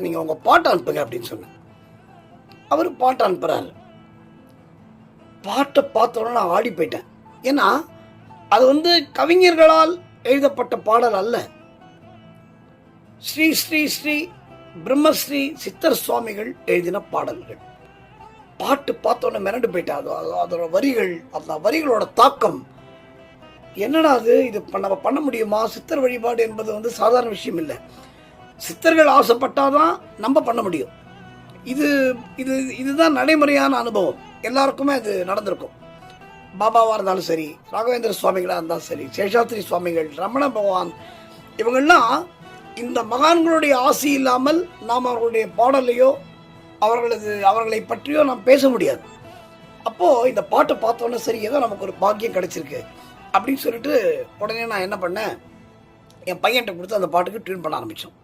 நீங்கள் உங்கள் பாட்டை அனுப்புங்க அப்படின்னு சொன்னேன். அவர் பாட்டை அனுப்புகிறாரு. பாட்டை பார்த்தோன்னே நான் ஆடி போயிட்டேன். ஏன்னா அது கவிஞர்களால் எழுதப்பட்ட பாடல் அல்ல. ஸ்ரீ ஸ்ரீ ஸ்ரீ பிரம்மஸ்ரீ சித்தர் சுவாமிகள் எழுதின பாடல்கள். பாட்டு பார்த்தோன்னே மிரண்டு போயிட்டேன். அதோட வரிகள், அந்த வரிகளோட தாக்கம் என்னடா அது, இது நம்ம பண்ண முடியுமா? சித்தர் வழிபாடு என்பது சாதாரண விஷயம் இல்லை. சித்தர்கள் ஆசைப்பட்டாதான் நம்ம பண்ண முடியும். இது இது இதுதான் நடைமுறையான அனுபவம். எல்லாருக்குமே அது நடந்திருக்கும். பாபாவாக இருந்தாலும் சரி, ராகவேந்திர சுவாமிகளாக இருந்தாலும் சரி, சேஷாத்ரி சுவாமிகள், ரமண பகவான், இவங்கள்லாம் இந்த மகான்களுடைய ஆசி இல்லாமல் நாம் அவர்களுடைய பாடலையோ அவர்களை பற்றியோ நாம் பேச முடியாது. அப்போது இந்த பாட்டை பார்த்தோன்னே சரி, ஏதோ நமக்கு ஒரு பாக்கியம் கிடைச்சிருக்கு அப்படின்னு சொல்லிட்டு உடனே நான் என்ன பண்ணேன், என் பையன்கிட்ட கொடுத்து அந்த பாட்டுக்கு டியூன் பண்ண ஆரம்பித்தோம்.